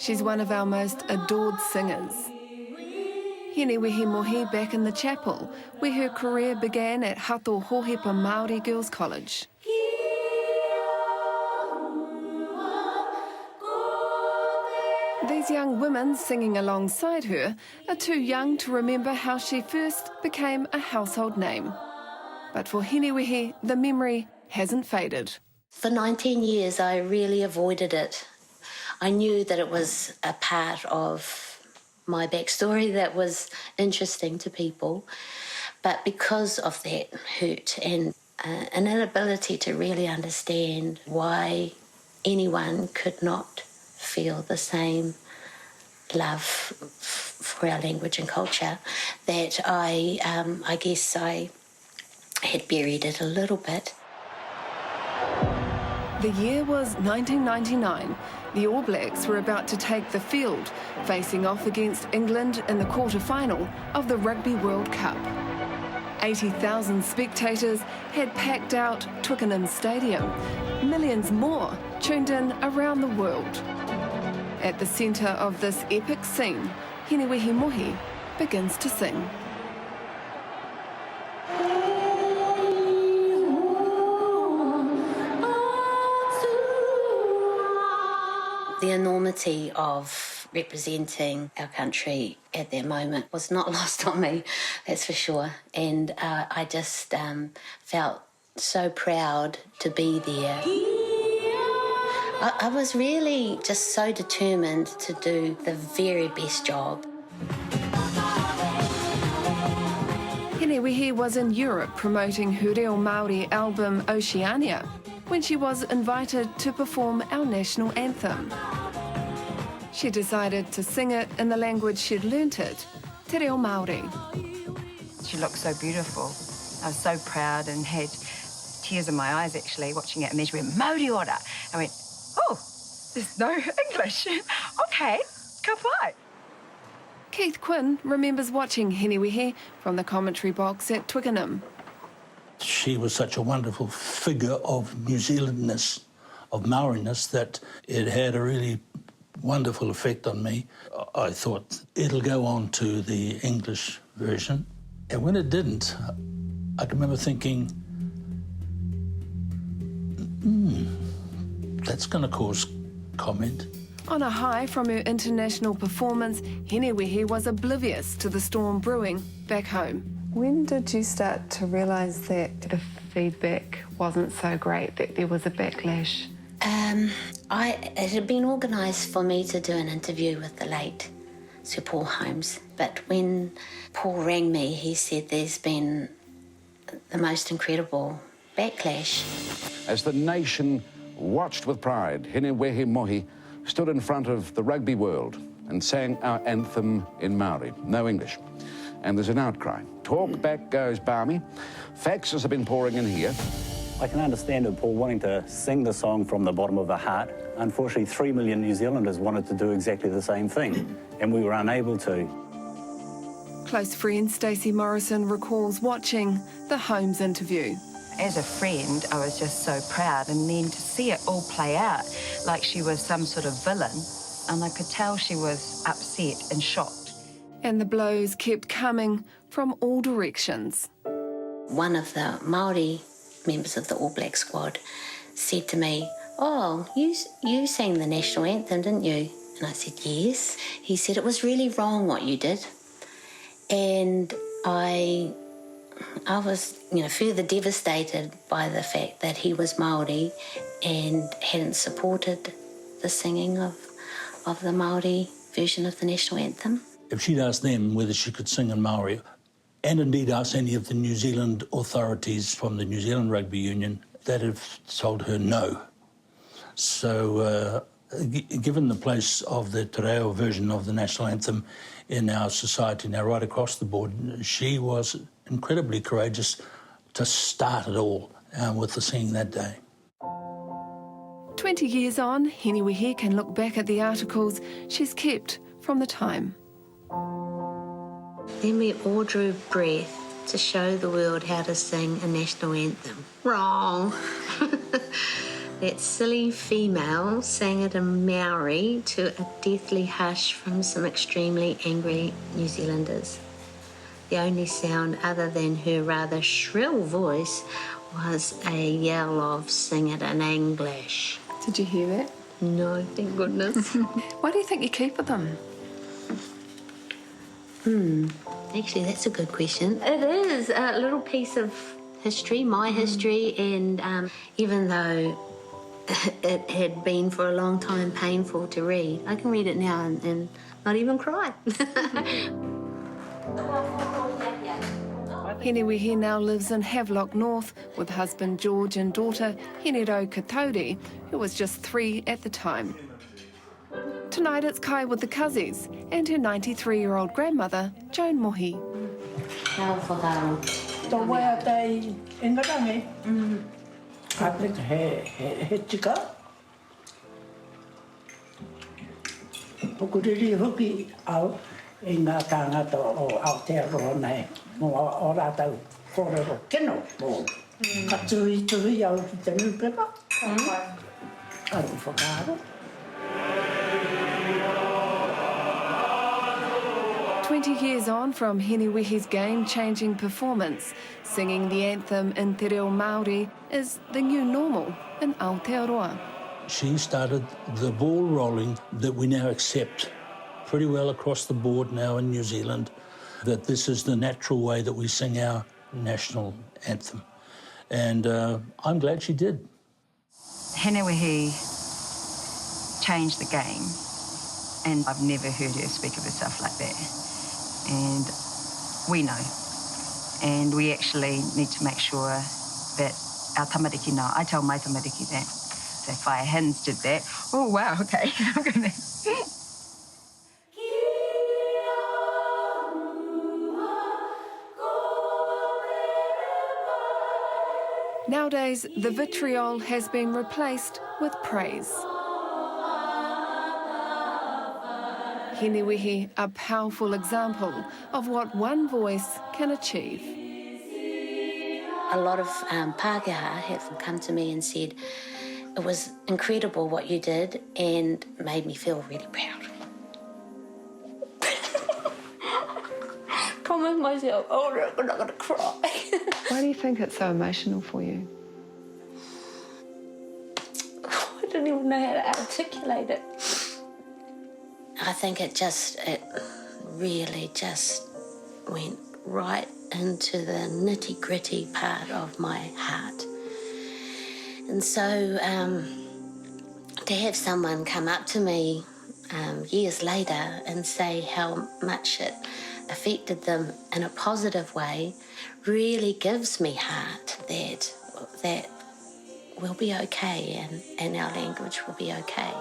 She's one of our most adored singers. Hinewehi Mohi back in the chapel, where her career began at Hato Hohepa Māori Girls' College. These young women singing alongside her are too young to remember how she first became a household name. But for Hinewehi, the memory hasn't faded. For 19 years, I really avoided it. I knew that it was a part of my backstory that was interesting to people, but because of that hurt and an inability to really understand why anyone could not feel the same love for our language and culture, that I guess I had buried it a little bit. The year was 1999. The All Blacks were about to take the field, facing off against England in the quarter-final of the Rugby World Cup. 80,000 spectators had packed out Twickenham Stadium. Millions more tuned in around the world. At the centre of this epic scene, Hinewehi Mohi begins to sing. The enormity of representing our country at that moment was not lost on me, that's for sure. And I just felt so proud to be there. I was really just so determined to do the very best job. Hinewehi was in Europe promoting her Reo Māori album Oceania when she was invited to perform our national anthem. She decided to sing it in the language she'd learnt it, Te Reo Māori. She looked so beautiful. I was so proud and had tears in my eyes, actually, watching it. And then she went, Māori ora. I went, oh, there's no English. OK, ka pai. Keith Quinn remembers watching Hinewehi from the commentary box at Twickenham. She was such a wonderful figure of New Zealandness, of Māoriness, that it had a really wonderful effect on me. I thought it'll go on to the English version. And when it didn't, I can remember thinking, that's going to cause comment. On a high from her international performance, Hinewehi was oblivious to the storm brewing back home. When did you start to realise that the feedback wasn't so great, that there was a backlash? It had been organised for me to do an interview with the late Sir Paul Holmes, but when Paul rang me, he said there's been the most incredible backlash. As the nation watched with pride, Hinewehi Mohi stood in front of the rugby world and sang our anthem in Māori, no English. And there's an outcry. Talk back goes balmy. Faxes have been pouring in here. I can understand Paul wanting to sing the song from the bottom of the heart. Unfortunately, 3 million New Zealanders wanted to do exactly the same thing, and we were unable to. Close friend Stacey Morrison recalls watching the Holmes interview. As a friend, I was just so proud, and then to see it all play out like she was some sort of villain, and I could tell she was upset and shocked. And the blows kept coming from all directions. One of the Māori members of the All Black squad said to me, oh, you sang the national anthem, didn't you? And I said, yes. He said, it was really wrong what you did. And I was, further devastated by the fact that he was Māori and hadn't supported the singing of the Māori version of the national anthem. If she'd asked them whether she could sing in Māori, and indeed asked any of the New Zealand authorities from the New Zealand Rugby Union, they'd have told her no. So, given the place of the Te Reo version of the national anthem in our society now right across the board, she was incredibly courageous to start it all with the singing that day. 20 years on, Hinewehi can look back at the articles she's kept from the time. Then we all drew breath to show the world how to sing a national anthem. Wrong. That silly female sang it in Maori to a deathly hush from some extremely angry New Zealanders. The only sound other than her rather shrill voice was a yell of "sing it in English." Did you hear that? No, thank goodness. Why do you think you keep them? Actually, that's a good question. It is a little piece of history, my history, and even though it had been for a long time painful to read, I can read it now and not even cry. Hinewehi now lives in Havelock North with husband George and daughter Hineraukatauri, who was just 3 at the time. Tonight it's Kai with the Cuzzies and her 93-year-old grandmother, Joan Mohi. Tō wea tei ingarangi. I think he tika. Pukuriri hoki au I ngā tāngata o Aotearoa nei. Mō o rātau kōrero keno mō. Ka tuhi au ki te nūpepa. Aru whakaaro. 20 years on from Hinewehi's game-changing performance, singing the anthem in te reo Māori is the new normal in Aotearoa. She started the ball rolling that we now accept pretty well across the board now in New Zealand, that this is the natural way that we sing our national anthem. And I'm glad she did. Hinewehi changed the game, and I've never heard her speak of herself like that. And we know, and we actually need to make sure that our tamariki know. I tell my tamariki that if I hadn't did that, oh wow, okay, I'm gonna. Nowadays, the vitriol has been replaced with praise. Hinewehi, a powerful example of what one voice can achieve. A lot of Pākehā have come to me and said, it was incredible what you did and made me feel really proud. Promise myself, oh, I'm not going to cry. Why do you think it's so emotional for you? I don't even know how to articulate it. I think it really just went right into the nitty-gritty part of my heart. And so to have someone come up to me years later and say how much it affected them in a positive way really gives me heart that we'll be okay and our language will be okay.